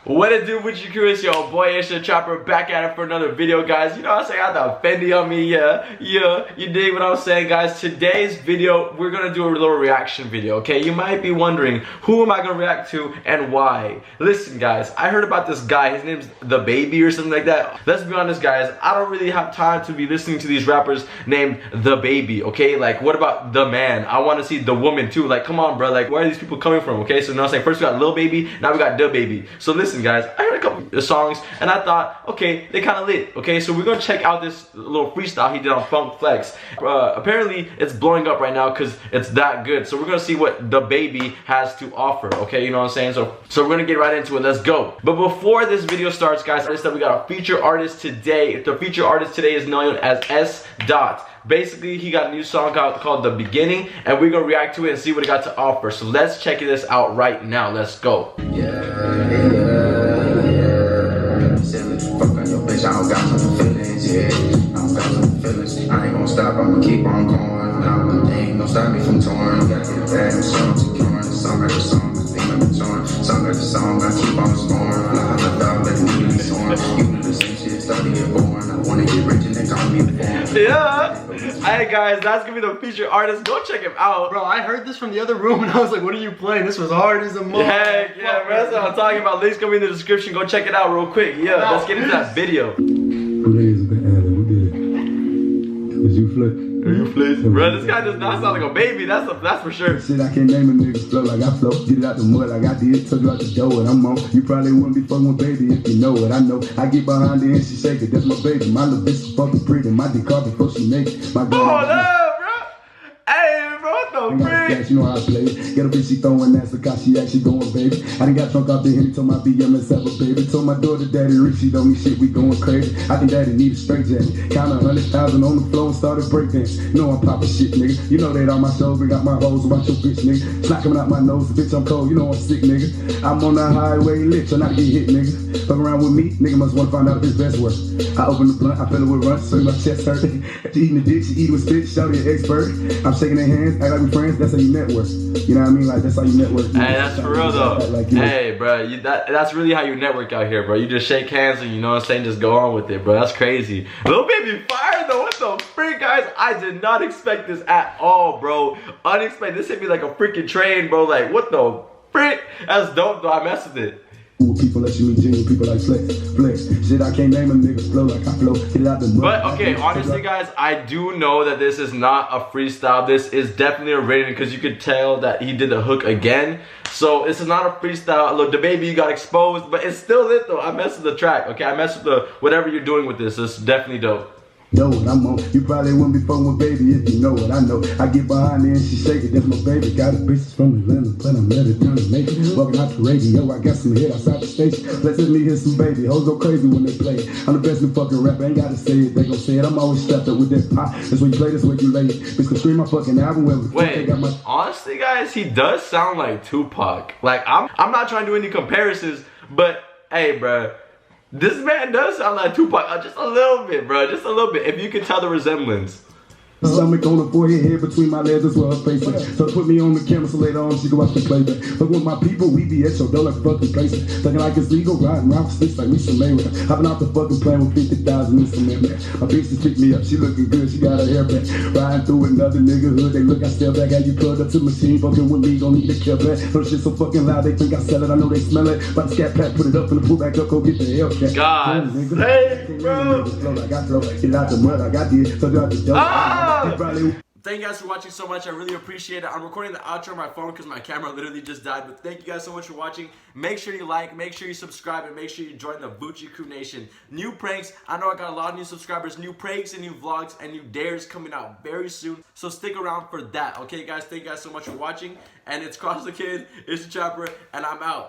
What it do with you crew? It's your boy Isha Chopper back at it for another video, guys. You know what I'm saying? I got the Fendi on me, yeah. You dig what I'm saying, guys? Today's video, we're gonna do a little reaction video, okay? You might be wondering, who am I gonna react to and why? Listen, guys, I heard about this guy. His name's The Baby or something like that. Let's be honest, guys. I don't really have time to be listening to these rappers named The Baby, okay? Like, what about The Man? I want to see The Woman too. Like, come on, bro. Like, where are these people coming from, okay? So, you know what I'm saying? First we got Lil Baby, now we got The Baby. So, listen, guys, I heard a couple of songs and I thought, okay, they kind of lit, okay? So we're gonna check out this little freestyle he did on Funk Flex. Apparently it's blowing up right now because it's that good. So we're gonna see what The Baby has to offer, okay? You know what I'm saying? So we're gonna get right into it. Let's go. But before this video starts, guys, I said we got a feature artist today. The feature artist today is known as S. Dot. Basically, he got a new song called The Beginning, and we're gonna react to it and see what it got to offer. So let's check this out right now. Let's go. I don't got no feelings, yeah. I don't got no feelings. I ain't gonna stop, I'm gonna keep on going. Ain't gonna stop me from touring. Gotta get a bag of songs and curing. The song like the song, the thing like the torn. Song like the song, I keep on scoring. I thought like the needle is torn. You do the same shit, start to get boring. I wanna get rich and they call me born. Yeah. Alright, guys, that's gonna be the feature artist. Go check him out. Bro, I heard this from the other room and I was like, what are you playing? This was hard as a mother. Heck yeah, bro. That's what I'm talking about. Links gonna be in the description. Go check it out real quick. Yeah, let's get into that video. You flip. You flip. Bro, this guy does not sound like a baby. That's for sure. Shit, I can't name a nigga flow like I flow. Get it out the mud like I did. Told you out the door and I'm on. You probably wouldn't be fucking with baby if you know what I know. I get behind her and she shake it. That's my baby. My little bitch is fucking pretty. My dick car before she make it. My girl. Hold up, bro. Hey, bro, what the frick? You know how I play it. Get a bitch, she throwing ass because she actually going, baby. I done got drunk off the Henny, told my BMS have a baby. Told my daughter, daddy rich, she don't need shit, we going crazy. I think daddy need a straight jacket. Count 100,000 on the floor and started breakdance. You know I'm popping shit, nigga. You know that on my shows, we got my hoes about your bitch, nigga. It's not coming out my nose, bitch, I'm cold, you know I'm sick, nigga. I'm on the highway lit, so not to get hit, nigga. Fuck around with me, nigga must wanna find out if his best work. I open the blunt, I fill it with runs, so my chest hurt. After eating the dick, she eat with spit, shout an expert. I'm shaking their hands, act like we friends, that's how you network. You know what I mean? Like, that's how you network. Hey, that's for real though. Like, you know. Hey, bro, that's really how you network out here, bro. You just shake hands and you know what I'm saying, just go on with it, bro. That's crazy. Lil Baby fire though. What the freak, guys? I did not expect this at all, bro. Unexpected. This hit me like a freaking train, bro. Like, what the frick? That's dope though. I messed with it. People let you meet genuine people like flex. Shit, I can't name a nigga flow like I flow. Get it out the mud. But okay, honestly, guys, I do know that this is not a freestyle. This is definitely a written because you could tell that he did the hook again. So this is not a freestyle. Look, The Baby got exposed, but it's still lit though. I messed with the track. Okay, I messed with the whatever you're doing with this. It's definitely dope. Know what I'm on. You probably wouldn't be fucking with baby if you know what I know. I get behind her and she shake it. That's my baby. Got a bitch from Atlanta, but I'm ready to make it. Walking out the radio, I got some hit outside the station. Let's let me hear some baby. Hoes go crazy when they play it. I'm the best in fucking rap. Ain't gotta say it. They gon' say it. I'm always strapped up with that pot. That's when you play. That's when you lay it. Bitch can stream my fucking album. Wait, honestly, guys, he does sound like Tupac. Like I'm not trying to do any comparisons, but hey, bro. This man does sound like Tupac, just a little bit, bro. Just a little bit, if you can tell the resemblance. Stomach on the forehead, head between my legs, that's where her face is. So put me on the camera so later on she can watch the playback. But with my people, we be at your door like fucking places. Thinking like it's legal, riding around with sticks like Lisa Mayweather. Hopping off the fucking plane with 50,000 in cement. My bitch just picked me up, she looking good, she got her hair back. Riding through another nigga hood, they look, I step back. How you plugged up to the machine, fucking with me, gon' need to kill back. No shit so fucking loud, they think I sell it, I know they smell it. But the scat pack, put it up and pull back up, go get the Hellcat. God, hey, bro. Flow like I flow, get out the mud like I did, so out the door. Thank you guys for watching so much. I really appreciate it. I'm recording the outro on my phone because my camera literally just died. But thank you guys so much for watching. Make sure you like, make sure you subscribe, and make sure you join the Vucci Crew Nation. New pranks. I know I got a lot of new subscribers, new pranks and new vlogs and new dares coming out very soon. So stick around for that. Okay, guys? Thank you guys so much for watching. And it's Cross the Kid, it's the Chopper, and I'm out.